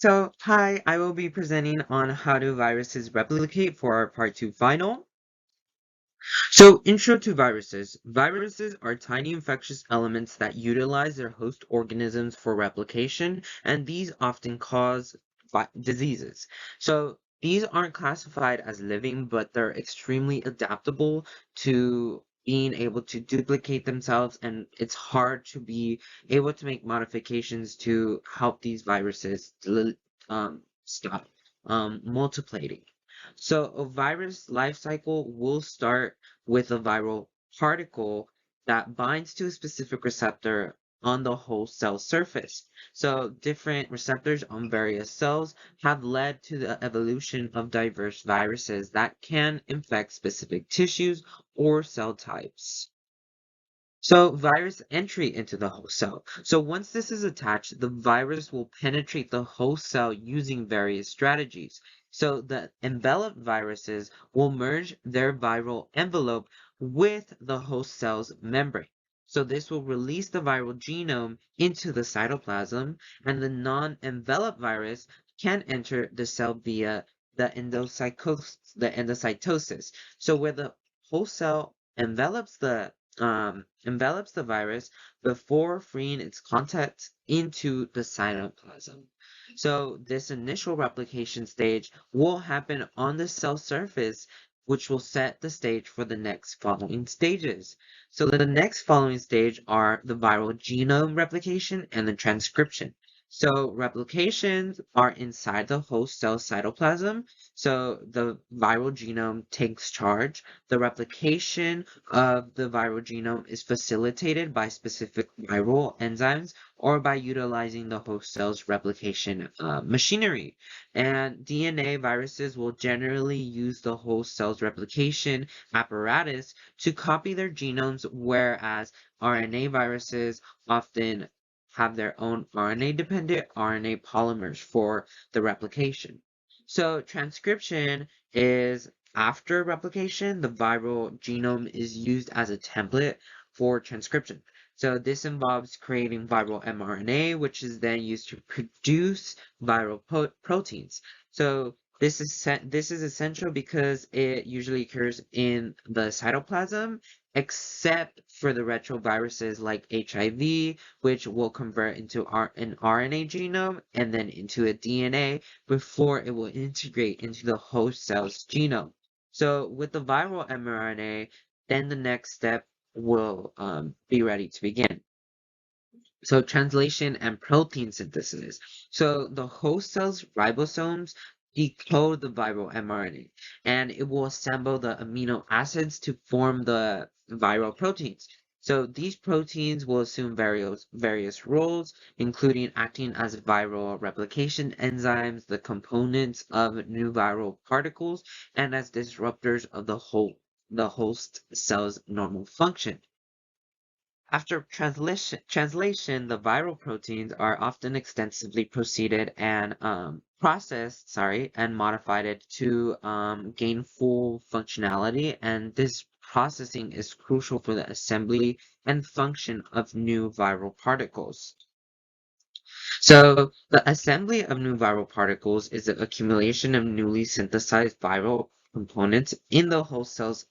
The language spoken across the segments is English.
Hi, I will be presenting on how do viruses replicate for our part 2 final. Intro to viruses. Viruses are tiny infectious elements that utilize their host organisms for replication, and these often cause diseases. These aren't classified as living, but they're extremely adaptable to being able to duplicate themselves, and it's hard to be able to make modifications to help these viruses stop multiplating. So a virus life cycle will start with a viral particle that binds to a specific receptor on the whole cell surface. So different receptors on various cells have led to the evolution of diverse viruses that can infect specific tissues or cell types. So virus entry into the host cell. So once this is attached, the virus will penetrate the host cell using various strategies. So the enveloped viruses will merge their viral envelope with the host cell's membrane. So this will release the viral genome into the cytoplasm, and the non-enveloped virus can enter the cell via the endocytosis. So where the host cell envelops the virus before freeing its contents into the cytoplasm. So this initial replication stage will happen on the cell surface, which will set the stage for the next following stages. So the next following stage are the viral genome replication and the transcription. So replications are inside the host cell cytoplasm. So the viral genome takes charge. The replication of the viral genome is facilitated by specific viral enzymes or by utilizing the host cell's replication machinery. And DNA viruses will generally use the host cell's replication apparatus to copy their genomes, whereas RNA viruses often have their own RNA-dependent RNA polymers for the replication. So transcription is after replication, the viral genome is used as a template for transcription. So this involves creating viral mRNA, which is then used to produce viral proteins. So this is essential because it usually occurs in the cytoplasm, except for the retroviruses like HIV, which will convert into an RNA genome and then into a DNA before it will integrate into the host cell's genome. So with the viral mRNA, then the next step will be ready to begin. So translation and protein synthesis. So the host cell's ribosomes decode the viral mRNA, and it will assemble the amino acids to form the viral proteins. So these proteins will assume various roles, including acting as viral replication enzymes, the components of new viral particles, and as disruptors of the host cell's normal function. After translation, the viral proteins are often extensively processed, and modified to gain full functionality. And this processing is crucial for the assembly and function of new viral particles. So the assembly of new viral particles is the accumulation of newly synthesized viral components in the host cells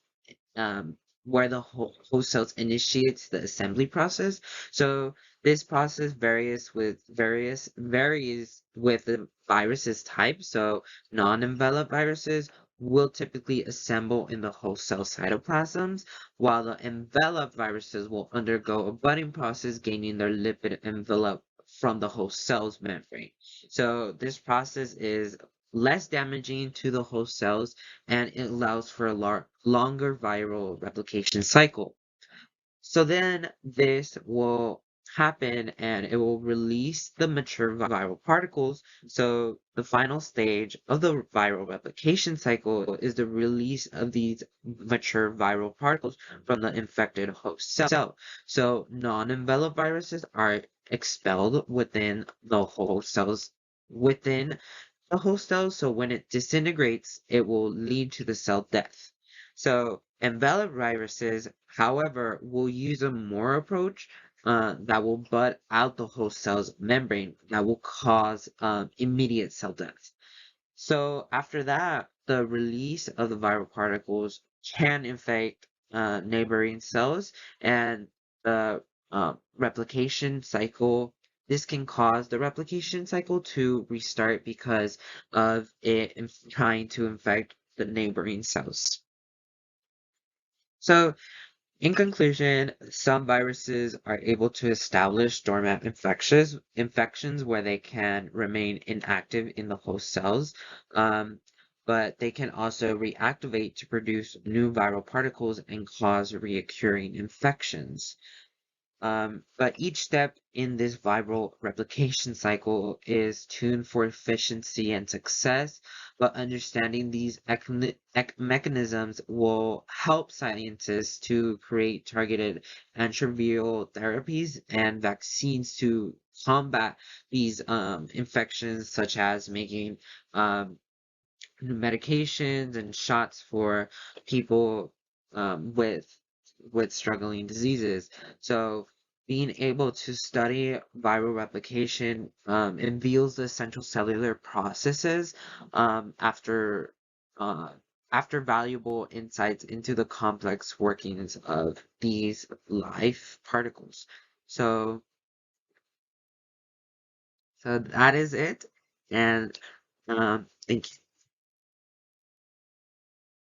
where the host cells initiates the assembly process. So this process varies with the virus's type. So non-enveloped viruses will typically assemble in the host cell cytoplasms, while the enveloped viruses will undergo a budding process, gaining their lipid envelope from the host cell's membrane. So this process is less damaging to the host cells, and it allows for a longer viral replication cycle. So then this will happen and it will release the mature viral particles. So the final stage of the viral replication cycle is the release of these mature viral particles from the infected host cell. So non-enveloped viruses are expelled within the host cells within the host cell, so when it disintegrates, it will lead to the cell death. So enveloped viruses, however, will use a more approach that will butt out the host cell's membrane that will cause immediate cell death. So after that, the release of the viral particles can infect neighboring cells, and the replication cycle. This can cause the replication cycle to restart because of it trying to infect the neighboring cells. So in conclusion, some viruses are able to establish dormant infections where they can remain inactive in the host cells, but they can also reactivate to produce new viral particles and cause reoccurring infections. But each step in this viral replication cycle is tuned for efficiency and success, but understanding these mechanisms will help scientists to create targeted antiviral therapies and vaccines to combat these infections, such as making um, medications and shots for people with struggling diseases. So being able to study viral replication unveils the central cellular processes after uh, after valuable insights into the complex workings of these life particles. So so that is it, and thank you.